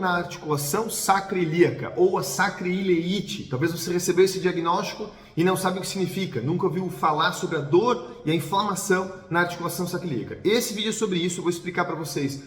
na articulação sacroiliaca ou a sacroileite. Talvez você recebeu esse diagnóstico e não sabe o que significa, nunca ouviu falar sobre a dor e a inflamação na articulação sacroiliaca. Esse vídeo é sobre isso, eu vou explicar para vocês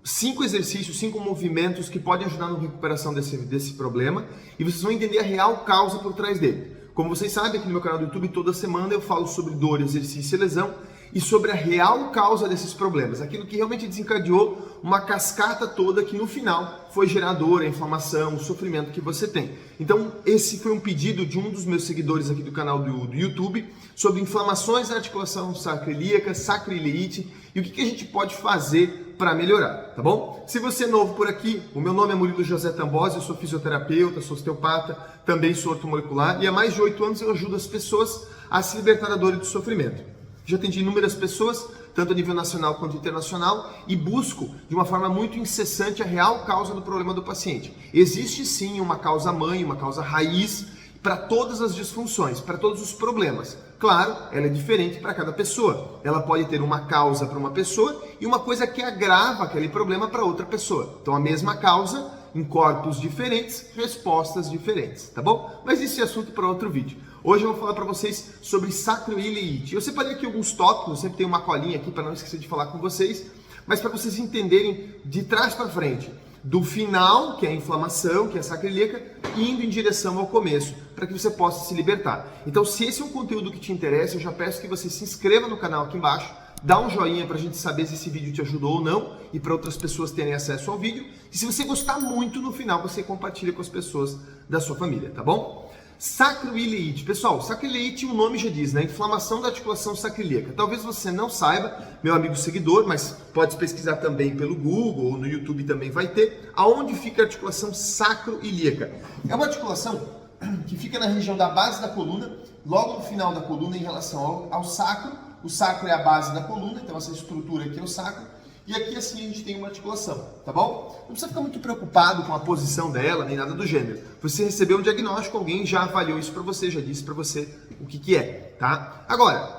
5 exercícios, 5 movimentos que podem ajudar na recuperação desse problema e vocês vão entender a real causa por trás dele. Como vocês sabem, aqui no meu canal do YouTube, toda semana eu falo sobre dor, exercício e lesão e sobre a real causa desses problemas, aquilo que realmente desencadeou uma cascata toda que no final foi gerar dor, a inflamação, o sofrimento que você tem. Então esse foi um pedido de um dos meus seguidores aqui do canal do YouTube sobre inflamações na articulação sacroiliaca, sacroileite e o que a gente pode fazer para melhorar, tá bom? Se você é novo por aqui, o meu nome é Murilo José Tambosi, eu sou fisioterapeuta, sou osteopata, também sou ortomolecular e há mais de 8 anos eu ajudo as pessoas a se libertar da dor e do sofrimento. Já atendi inúmeras pessoas, tanto a nível nacional quanto internacional, e busco de uma forma muito incessante a real causa do problema do paciente. Existe sim uma causa mãe, uma causa raiz para todas as disfunções, para todos os problemas. Claro, ela é diferente para cada pessoa. Ela pode ter uma causa para uma pessoa e uma coisa que agrava aquele problema para outra pessoa. Então a mesma causa, em corpos diferentes, respostas diferentes, tá bom? Mas esse é assunto para outro vídeo. Hoje eu vou falar para vocês sobre sacroileite. Eu separei aqui alguns tópicos, eu sempre tenho uma colinha aqui para não esquecer de falar com vocês, mas para vocês entenderem de trás para frente, do final, que é a inflamação, que é a sacroiliaca, indo em direção ao começo, para que você possa se libertar. Então, se esse é um conteúdo que te interessa, eu já peço que você se inscreva no canal aqui embaixo, dá um joinha para a gente saber se esse vídeo te ajudou ou não e para outras pessoas terem acesso ao vídeo. E se você gostar muito, no final você compartilha com as pessoas da sua família, tá bom? Sacroileite. Pessoal, sacroileite, o nome já diz, né? Inflamação da articulação sacroiliaca. Talvez você não saiba, meu amigo seguidor, mas pode pesquisar também pelo Google ou no YouTube também vai ter, aonde fica a articulação sacroiliaca. É uma articulação que fica na região da base da coluna, logo no final da coluna em relação ao sacro. O sacro é a base da coluna, então essa estrutura aqui é o sacro. E aqui assim a gente tem uma articulação, tá bom? Não precisa ficar muito preocupado com a posição dela, nem nada do gênero. Você recebeu um diagnóstico, alguém já avaliou isso para você, já disse para você o que é, tá? Agora,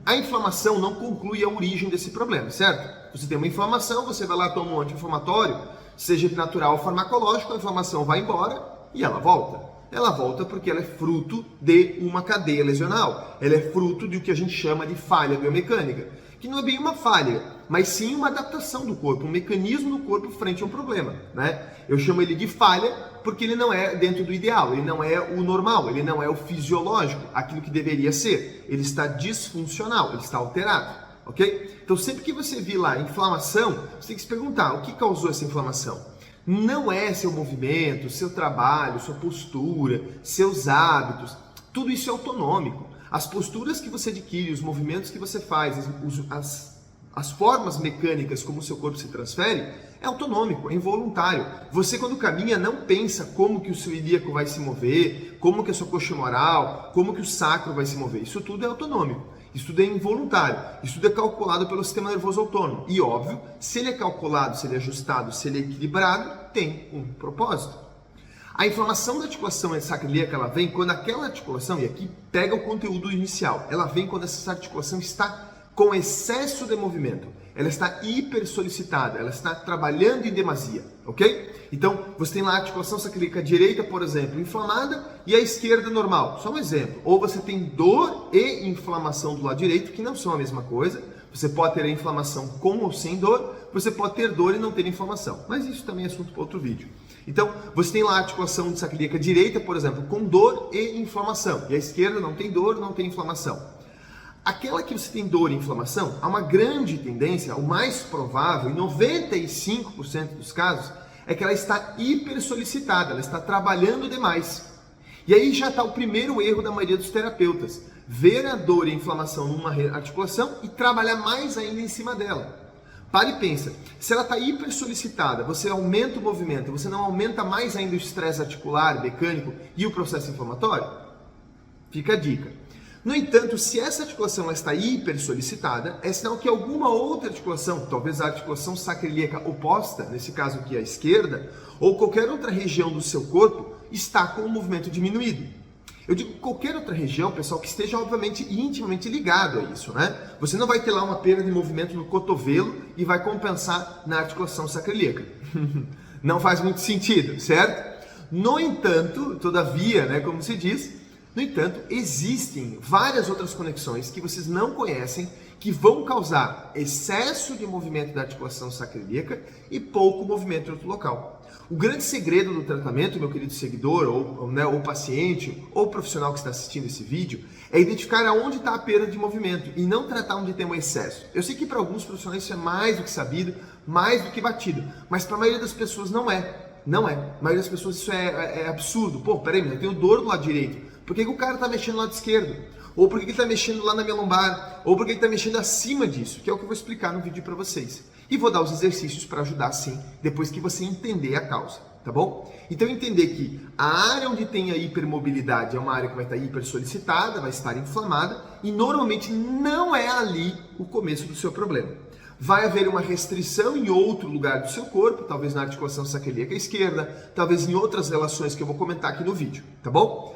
a inflamação não conclui a origem desse problema, certo? Você tem uma inflamação, você vai lá, toma um anti-inflamatório, seja natural ou farmacológico, a inflamação vai embora e ela volta. Ela volta porque ela é fruto de uma cadeia lesional. Ela é fruto de o que a gente chama de falha biomecânica, que não é bem uma falha, mas sim uma adaptação do corpo, um mecanismo do corpo frente a um problema, né? Eu chamo ele de falha porque ele não é dentro do ideal, ele não é o normal, ele não é o fisiológico, aquilo que deveria ser. Ele está disfuncional, ele está alterado, ok? Então sempre que você vir lá inflamação, você tem que se perguntar, o que causou essa inflamação? Não é seu movimento, seu trabalho, sua postura, seus hábitos, tudo isso é autonômico. As posturas que você adquire, os movimentos que você faz, as formas mecânicas como o seu corpo se transfere, é autonômico, é involuntário. Você quando caminha não pensa como que o seu ilíaco vai se mover, como que a sua coxa femoral, como que o sacro vai se mover. Isso tudo é autonômico, isso tudo é involuntário, isso tudo é calculado pelo sistema nervoso autônomo. E óbvio, se ele é calculado, se ele é ajustado, se ele é equilibrado, tem um propósito. A inflamação da articulação sacroiliaca, ela vem quando aquela articulação, e aqui pega o conteúdo inicial, ela vem quando essa articulação está com excesso de movimento, ela está hipersolicitada, ela está trabalhando em demasia, ok? Então, você tem lá a articulação sacroiliaca direita, por exemplo, inflamada e a esquerda normal, só um exemplo. Ou você tem dor e inflamação do lado direito, que não são a mesma coisa. Você pode ter a inflamação com ou sem dor, você pode ter dor e não ter inflamação, mas isso também é assunto para outro vídeo. Então, você tem lá a articulação sacroiliaca direita, por exemplo, com dor e inflamação, e a esquerda não tem dor, não tem inflamação. Aquela que você tem dor e inflamação, há uma grande tendência, o mais provável, em 95% dos casos, é que ela está hipersolicitada, ela está trabalhando demais. E aí já está o primeiro erro da maioria dos terapeutas, ver a dor e a inflamação numa articulação e trabalhar mais ainda em cima dela. Para e pensa, se ela está hipersolicitada, você aumenta o movimento, você não aumenta mais ainda o estresse articular, mecânico e o processo inflamatório? Fica a dica. No entanto, se essa articulação está hipersolicitada, é sinal que alguma outra articulação, talvez a articulação sacroiliaca oposta, nesse caso aqui a esquerda, ou qualquer outra região do seu corpo, está com o movimento diminuído. Eu digo qualquer outra região, pessoal, que esteja obviamente intimamente ligado a isso, né? Você não vai ter lá uma perda de movimento no cotovelo e vai compensar na articulação sacroiliaca. Não faz muito sentido, certo? No entanto, todavia, né, como se diz, no entanto, existem várias outras conexões que vocês não conhecem que vão causar excesso de movimento da articulação sacroiliaca e pouco movimento em outro local. O grande segredo do tratamento, meu querido seguidor, ou paciente, ou profissional que está assistindo esse vídeo, é identificar aonde está a perda de movimento e não tratar onde tem um excesso. Eu sei que para alguns profissionais isso é mais do que sabido, mais do que batido, mas para a maioria das pessoas não é. Não é. A maioria das pessoas isso é absurdo. Pô, peraí, eu tenho dor do lado direito. Por que o cara está mexendo no lado esquerdo? Ou por que ele está mexendo lá na minha lombar? Ou por que ele está mexendo acima disso? Que é o que eu vou explicar no vídeo para vocês. E vou dar os exercícios para ajudar sim, depois que você entender a causa, tá bom? Então entender que a área onde tem a hipermobilidade é uma área que vai estar hipersolicitada, vai estar inflamada e normalmente não é ali o começo do seu problema. Vai haver uma restrição em outro lugar do seu corpo, talvez na articulação sacroiliaca esquerda, talvez em outras relações que eu vou comentar aqui no vídeo, tá bom?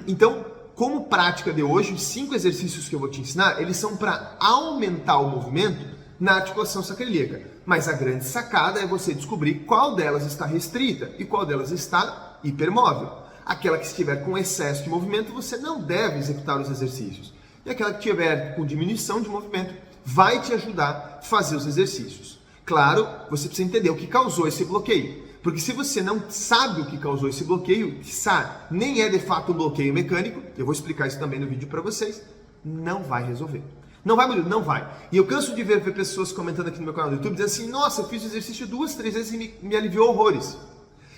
Então, como prática de hoje, os 5 exercícios que eu vou te ensinar, eles são para aumentar o movimento na articulação sacroiliaca. Mas a grande sacada é você descobrir qual delas está restrita e qual delas está hipermóvel. Aquela que estiver com excesso de movimento, você não deve executar os exercícios. E aquela que estiver com diminuição de movimento, vai te ajudar a fazer os exercícios. Claro, você precisa entender o que causou esse bloqueio. Porque se você não sabe o que causou esse bloqueio, nem é de fato um bloqueio mecânico, eu vou explicar isso também no vídeo para vocês, não vai resolver. Não vai, Murilo? Não vai. E eu canso de ver pessoas comentando aqui no meu canal do YouTube, dizendo assim, nossa, eu fiz o exercício 2, 3 vezes e me aliviou horrores.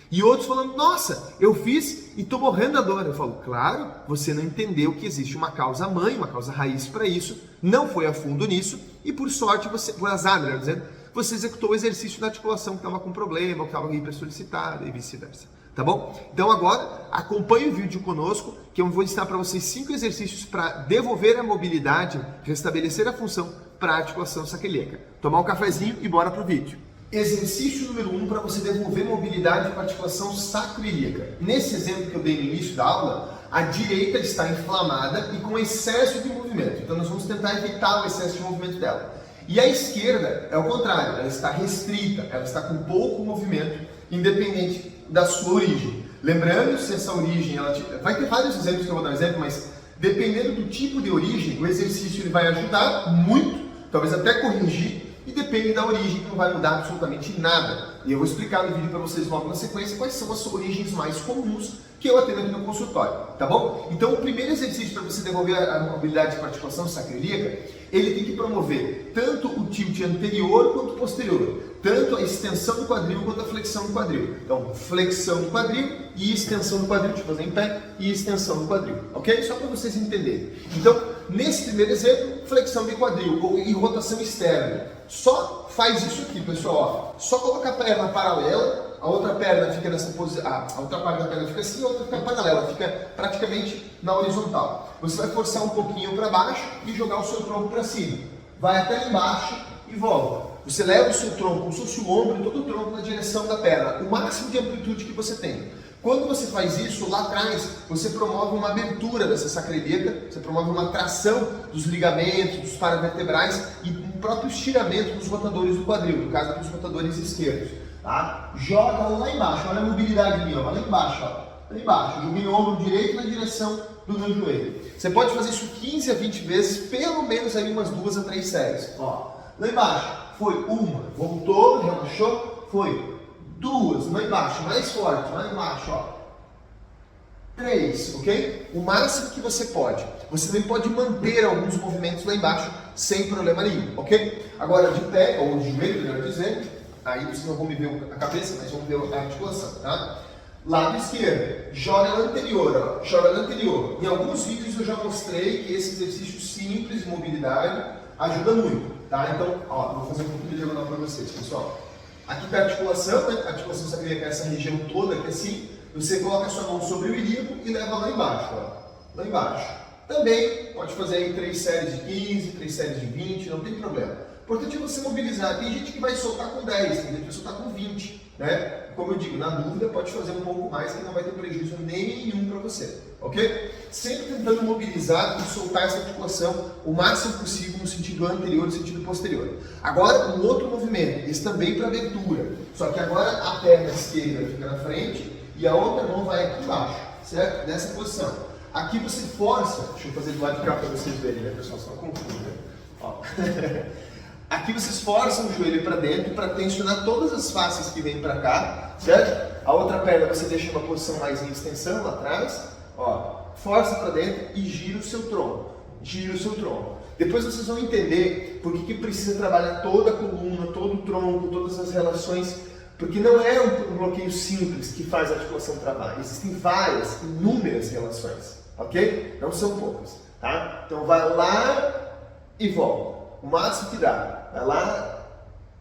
E outros falando, nossa, eu fiz e estou morrendo da dor. Eu falo, claro, você não entendeu que existe uma causa mãe, uma causa raiz para isso, não foi a fundo nisso e por sorte, por azar, melhor dizendo, você executou o exercício da articulação que estava com problema, que estava hipersolicitada e vice-versa. Tá bom? Então agora, acompanhe o vídeo conosco, que eu vou ensinar para vocês 5 exercícios para devolver a mobilidade, restabelecer a função para a articulação sacroiliaca. Tomar um cafezinho e bora pro vídeo. Exercício número 1 para você devolver mobilidade para a articulação sacroiliaca. Nesse exemplo que eu dei no início da aula, a direita está inflamada e com excesso de movimento. Então nós vamos tentar evitar o excesso de movimento dela. E a esquerda é o contrário, ela está restrita, ela está com pouco movimento, independente da sua origem. Lembrando, se essa origem, vai ter vários exemplos que eu vou dar um exemplo, mas dependendo do tipo de origem, o exercício ele vai ajudar muito, talvez até corrigir, e depende da origem que não vai mudar absolutamente nada. E eu vou explicar no vídeo para vocês logo na sequência quais são as origens mais comuns que eu atendo aqui no consultório, tá bom? Então o primeiro exercício para você devolver a mobilidade de articulação sacroiliaca, ele tem que promover tanto o tilt anterior quanto posterior, tanto a extensão do quadril quanto a flexão do quadril. Então, flexão do quadril e extensão do quadril, deixa eu fazer em pé, e extensão do quadril, ok? Só para vocês entenderem. Então, nesse primeiro exemplo, flexão de quadril e rotação externa. Só faz isso aqui, pessoal, ó. Só coloca a perna paralela, a outra perna fica nessa posição, a outra parte da perna fica assim, a outra fica paralela, fica praticamente na horizontal. Você vai forçar um pouquinho para baixo e jogar o seu tronco para cima. Vai até lá embaixo e volta. Você leva o seu tronco, como se fosse o ombro e todo o tronco na direção da perna, o máximo de amplitude que você tem. Quando você faz isso, lá atrás, você promove uma abertura dessa sacroiliaca, você promove uma tração dos ligamentos, dos paravertebrais e um próprio estiramento dos rotadores do quadril, no caso dos rotadores esquerdos. Tá? Joga lá embaixo, olha a mobilidade minha, olha lá embaixo, ó. Lá embaixo, joguei o ombro direito na direção do meu joelho. Você pode fazer isso 15 a 20 vezes, pelo menos aí umas 2 a 3 séries. Ó, lá embaixo, foi uma, voltou, relaxou, foi 2, lá embaixo, mais forte, lá embaixo, ó. 3, ok? O máximo que você pode. Você também pode manter alguns movimentos lá embaixo sem problema nenhum, ok? Agora de pé, ou de joelho, melhor dizendo, aí vocês não vão me ver a cabeça, mas vão ver a articulação, tá? Lado esquerdo, joga na anterior, ó, joga na anterior. Em alguns vídeos eu já mostrei que esse exercício simples de mobilidade ajuda muito, tá? Então, ó, vou fazer um pouquinho de diagonal para vocês, pessoal. Aqui está a articulação, né? A articulação sacroiliaca é essa região toda aqui assim. Você coloca a sua mão sobre o ilíaco e leva lá embaixo, ó. Lá embaixo. Também pode fazer aí 3 séries de 15, 3 séries de 20, não tem problema. O importante é você mobilizar. Tem gente que vai soltar com 10, tem gente que vai soltar com 20, né? Como eu digo, na dúvida pode fazer um pouco mais que não vai ter prejuízo nenhum para você, ok? sempre tentando mobilizar e soltar essa articulação o máximo possível no sentido anterior e no sentido posterior. Agora, um outro movimento, esse também para abertura, só que agora a perna esquerda fica na frente e a outra mão vai aqui embaixo, certo? Nessa posição. Aqui você força, deixa eu fazer do lado de cá para vocês verem, né, pessoal? Só confundo, né? Ó. Aqui vocês forçam o joelho para dentro para tensionar todas as faces que vêm para cá, certo? A outra perna você deixa uma posição mais em extensão lá atrás, ó, força para dentro e gira o seu tronco, gira o seu tronco. Depois vocês vão entender por que precisa trabalhar toda a coluna, todo o tronco, todas as relações, porque não é um bloqueio simples que faz a articulação travar, existem várias, inúmeras relações, ok? Não são poucas, tá? Então vai lá e volta. O máximo que dá, vai lá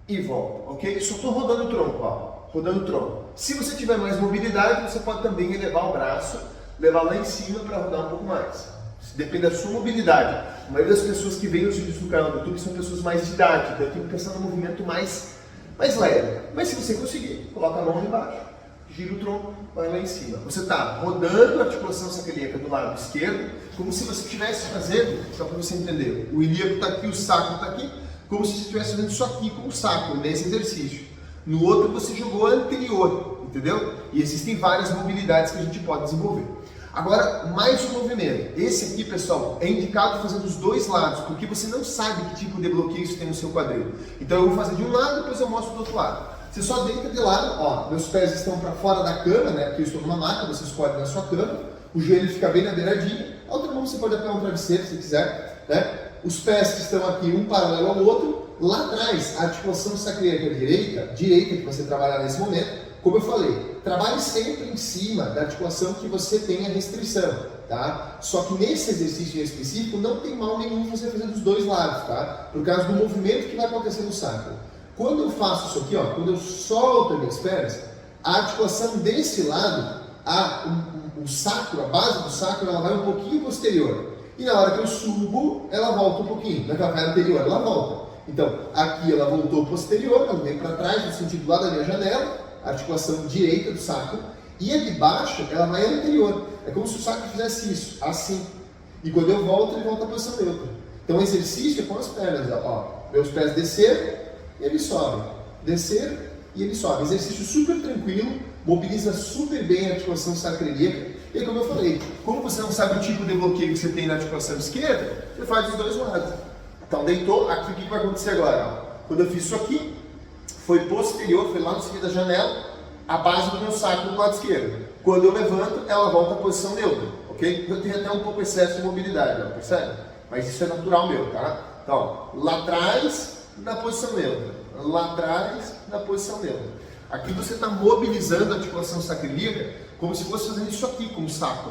e volta, ok? Só estou rodando o tronco, ó, rodando o tronco. Se você tiver mais mobilidade, você pode também elevar o braço, levar lá em cima para rodar um pouco mais. Depende da sua mobilidade. A maioria das pessoas que veem os vídeos do canal do YouTube são pessoas mais de idade, então eu tenho que pensar no movimento mais leve. Mas se você conseguir, coloca a mão lá embaixo, gira o tronco, vai lá em cima. Você está rodando a articulação sacroiliaca do lado esquerdo, como se você estivesse fazendo, só para você entender, o ilíaco está aqui, o sacro está aqui, como se você estivesse fazendo isso aqui com o sacro, nesse exercício. No outro você jogou anterior, entendeu? E existem várias mobilidades que a gente pode desenvolver. Agora, mais um movimento. Esse aqui, pessoal, é indicado fazer dos dois lados, porque você não sabe que tipo de bloqueio isso tem no seu quadril. Então eu vou fazer de um lado, depois eu mostro do outro lado. Você só deita de lado, ó, meus pés estão para fora da cama, né, porque eu estou numa maca, você escolhe na sua cama, o joelho fica bem na beiradinha, a outra mão você pode apoiar um travesseiro se quiser, né? Os pés que estão aqui, um paralelo ao outro, lá atrás, a articulação sacroiliaca direita que você trabalhar nesse momento, como eu falei, trabalhe sempre em cima da articulação que você tenha restrição, tá? Só que nesse exercício em específico não tem mal nenhum você fazer dos dois lados, tá? Por causa do movimento que vai acontecer no sacro. Quando eu faço isso aqui, ó, quando eu solto as minhas pernas, a articulação desse lado, o sacro, a base do sacro, ela vai um pouquinho posterior. E na hora que eu subo, ela volta um pouquinho. Naquela vai anterior, ela volta. Então, aqui ela voltou posterior, ela veio para trás, no sentido lá da minha janela, a articulação direita do sacro, e a de baixo, ela vai anterior. É como se o sacro fizesse isso, assim. E quando eu volto, ele volta à posição neutra. Então, o exercício é com as pernas, ó. Meus pés desceram, e ele sobe. Descer, e ele sobe. Exercício super tranquilo, mobiliza super bem a articulação sacroiliaca. E como eu falei, como você não sabe o tipo de bloqueio que você tem na articulação esquerda, você faz dos dois lados. Então, deitou, aqui o que vai acontecer agora? Ó? Quando eu fiz isso aqui, foi posterior, foi lá no cima da janela, a base do meu sacro do lado esquerdo. Quando eu levanto, ela volta à posição neutra, ok? Eu tenho até um pouco excesso de mobilidade, ó, percebe? Mas isso é natural meu, tá? Então, lá atrás, na posição neutra. Lá atrás, na posição neutra. Aqui você está mobilizando a articulação sacroiliaca como se fosse fazendo isso aqui com o sacro,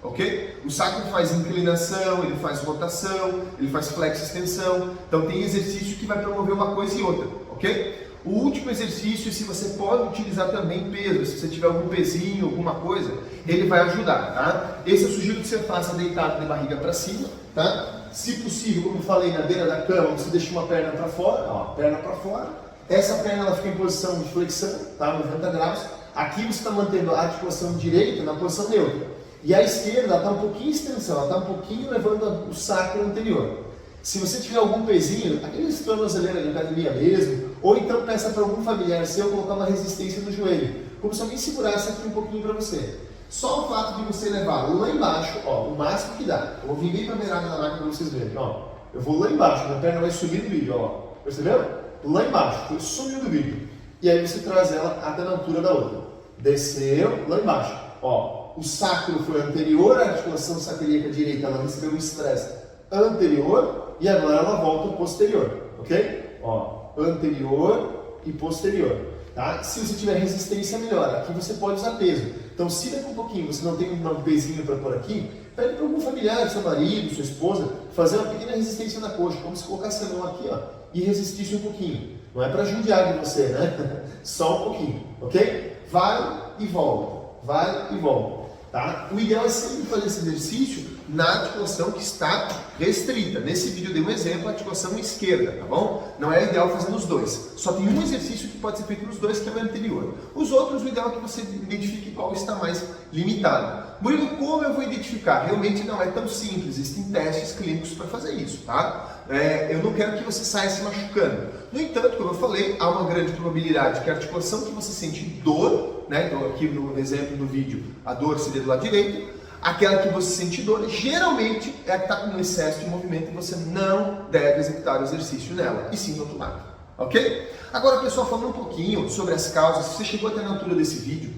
ó, ok? O sacro faz inclinação, ele faz rotação, ele faz flexo-extensão. Então tem exercício que vai promover uma coisa e outra, ok? O último exercício, se você pode utilizar também peso, se você tiver algum pezinho, alguma coisa, ele vai ajudar, tá? Esse eu sugiro que você faça deitado de barriga para cima, tá? Se possível, como eu falei, na beira da cama, você deixa uma perna para fora, ó, perna para fora. Essa perna ela fica em posição de flexão, tá? 90 graus. Aqui você está mantendo a articulação direita na posição neutra. E a esquerda está um pouquinho em extensão, ela está um pouquinho levando o sacro anterior. Se você tiver algum pezinho, aqueles tornozeleiros de academia mesmo, ou então peça para algum familiar seu colocar uma resistência no joelho, como se alguém segurasse aqui um pouquinho para você. Só o fato de você levar lá embaixo, ó, o máximo que dá. Eu vou vir bem para a beirada da máquina para vocês verem, ó. Eu vou lá embaixo, minha perna vai subir no vídeo, ó. Percebeu? Lá embaixo, sumiu do vídeo. E aí você traz ela até na altura da outra. Desceu, lá embaixo. Ó, o sacro foi anterior, a articulação sacroiliaca direita, ela recebeu um estresse anterior e agora ela volta posterior, ok? Ó, anterior e posterior, tá? Se você tiver resistência, melhor. Aqui você pode usar peso. Então, se daqui um pouquinho você não tem um pezinho para pôr aqui, pede para algum familiar, seu marido, sua esposa, fazer uma pequena resistência na coxa, como se colocasse a mão aqui, ó, e resistisse um pouquinho. Não é para judiar de você, né? Só um pouquinho, ok? Vai e volta, vai e volta. tá? O ideal é sempre fazer esse exercício na articulação que está restrita. Nesse vídeo eu dei um exemplo, a articulação esquerda, tá bom? Não é ideal fazer nos dois. Só tem um exercício que pode ser feito nos dois, que é o anterior. Os outros, o ideal é que você identifique qual está mais limitado. Murilo, como eu vou identificar? Realmente não é tão simples, existem testes clínicos para fazer isso, tá? Eu não quero que você saia se machucando. No entanto, como eu falei, há uma grande probabilidade que a articulação que você sente dor, né? Então aqui no exemplo do vídeo, a dor seria do lado direito, aquela que você sente dor, geralmente é a que está com excesso de movimento e você não deve executar o exercício nela, e sim no outro lado, ok? Agora, pessoal, falando um pouquinho sobre as causas, se você chegou até na altura desse vídeo,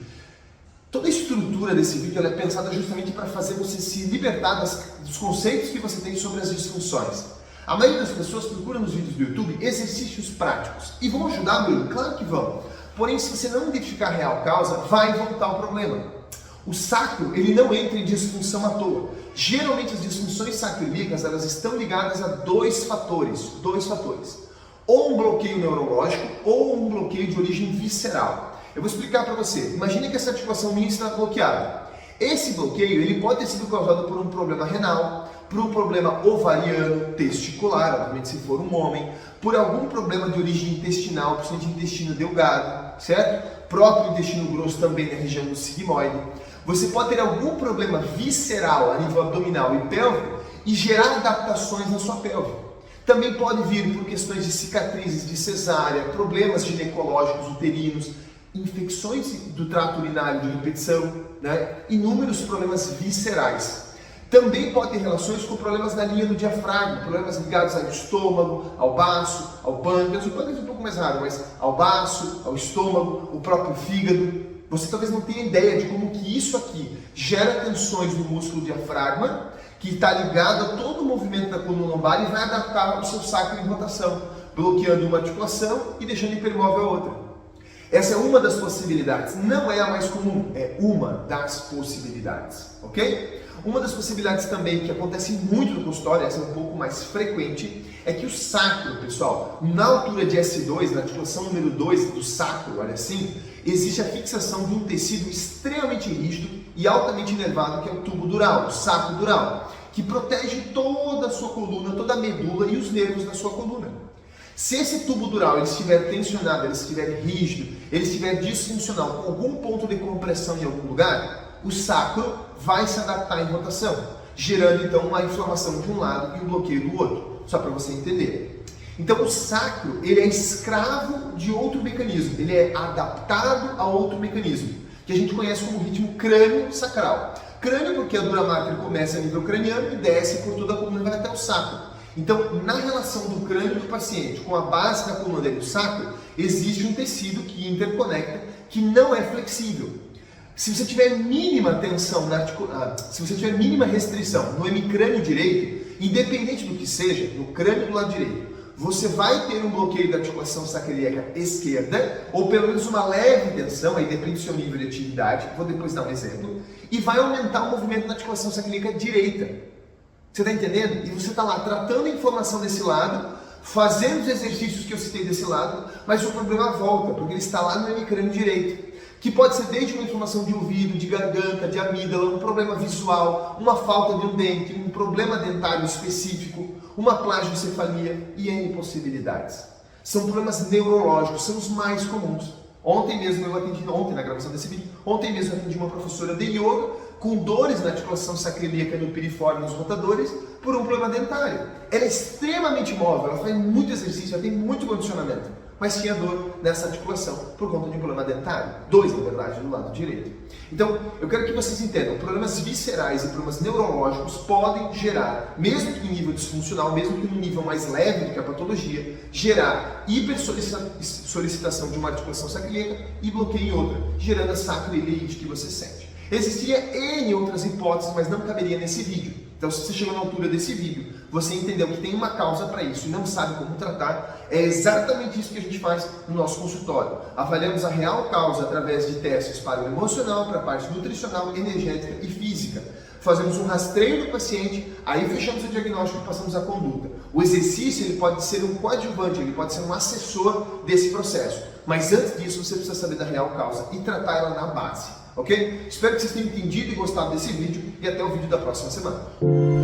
toda a estrutura desse vídeo ela é pensada justamente para fazer você se libertar dos conceitos que você tem sobre as disfunções. A maioria das pessoas procura nos vídeos do YouTube exercícios práticos. E vão ajudar, Murilo? Claro que vão. Porém, se você não identificar a real causa, vai voltar o problema. O sacro, ele não entra em disfunção à toa. Geralmente as disfunções sacroiliacas, elas estão ligadas a dois fatores. Ou um bloqueio neurológico ou um bloqueio de origem visceral. Eu vou explicar para você. Imagine que essa articulação minha está bloqueada. Esse bloqueio ele pode ter sido causado por um problema renal, por um problema ovariano, testicular, obviamente se for um homem, por algum problema de origem intestinal, principalmente intestino delgado, certo? Próprio intestino grosso também na região do sigmoide. Você pode ter algum problema visceral a nível abdominal e pélvico e gerar adaptações na sua pelve. Também pode vir por questões de cicatrizes de cesárea, problemas ginecológicos uterinos, infecções do trato urinário de repetição, né? Inúmeros problemas viscerais. Também pode ter relações com problemas na linha do diafragma, problemas ligados ao estômago, ao baço, ao pâncreas. O pâncreas é um pouco mais raro, mas ao baço, ao estômago, o próprio fígado. Você talvez não tenha ideia de como que isso aqui gera tensões no músculo diafragma, que está ligado a todo o movimento da coluna lombar e vai adaptar o seu sacro em rotação, bloqueando uma articulação e deixando hipermóvel a outra. Essa é uma das possibilidades, não é a mais comum, é uma das possibilidades, ok? Uma das possibilidades também que acontece muito no consultório, essa é um pouco mais frequente, é que o sacro, pessoal, na altura de S2, na articulação número 2 do sacro, olha assim, existe a fixação de um tecido extremamente rígido e altamente inervado, que é o tubo dural, o sacro dural, que protege toda a sua coluna, toda a medula e os nervos da sua coluna. Se esse tubo dural ele estiver tensionado, ele estiver rígido, ele estiver disfuncional, com algum ponto de compressão em algum lugar, o sacro vai se adaptar em rotação, gerando então uma inflamação de um lado e um bloqueio do outro, só para você entender. Então o sacro ele é escravo de outro mecanismo, ele é adaptado a outro mecanismo, que a gente conhece como ritmo crânio-sacral. Crânio porque a dura mater começa a nível craniano e desce por toda a coluna e vai até o sacro. Então, na relação do crânio do paciente com a base da coluna dele, do sacro, existe um tecido que interconecta, que não é flexível. Se você tiver mínima tensão, se você tiver mínima restrição no hemicrânio direito, independente do que seja, no crânio do lado direito, você vai ter um bloqueio da articulação sacroiliaca esquerda, ou pelo menos uma leve tensão, aí depende do seu nível de atividade, vou depois dar um exemplo, e vai aumentar o movimento da articulação sacroiliaca direita. Você está entendendo? E você está lá tratando a inflamação desse lado, fazendo os exercícios que eu citei desse lado, mas o problema volta, porque ele está lá no hemicrânio direito, que pode ser desde uma inflamação de ouvido, de garganta, de amígdala, um problema visual, uma falta de um dente, um problema dentário específico, uma plagiocefalia e N possibilidades. São problemas neurológicos, são os mais comuns. Ontem mesmo eu atendi, na gravação desse vídeo, ontem mesmo eu atendi uma professora de yoga com dores na articulação sacroiliaca no piriforme nos rotadores por um problema dentário. Ela é extremamente móvel, ela faz muito exercício, ela tem muito condicionamento, mas tinha dor nessa articulação por conta de um problema dentário. 2, na verdade, no lado direito. Então, eu quero que vocês entendam, problemas viscerais e problemas neurológicos podem gerar, mesmo que em nível disfuncional, mesmo que no nível mais leve do que a patologia, gerar hipersolicitação de uma articulação sacroiliaca e bloqueio em outra, gerando a sacroileite que você sente. Existiria N outras hipóteses, mas não caberia nesse vídeo. Então, se você chegou na altura desse vídeo, você entendeu que tem uma causa para isso e não sabe como tratar, é exatamente isso que a gente faz no nosso consultório. Avaliamos a real causa através de testes para o emocional, para a parte nutricional, energética e física. Fazemos um rastreio do paciente, aí fechamos o diagnóstico e passamos a conduta. O exercício ele pode ser um coadjuvante, ele pode ser um assessor desse processo. Mas antes disso, você precisa saber da real causa e tratar ela na base. ok? Espero que vocês tenham entendido e gostado desse vídeo e até o vídeo da próxima semana.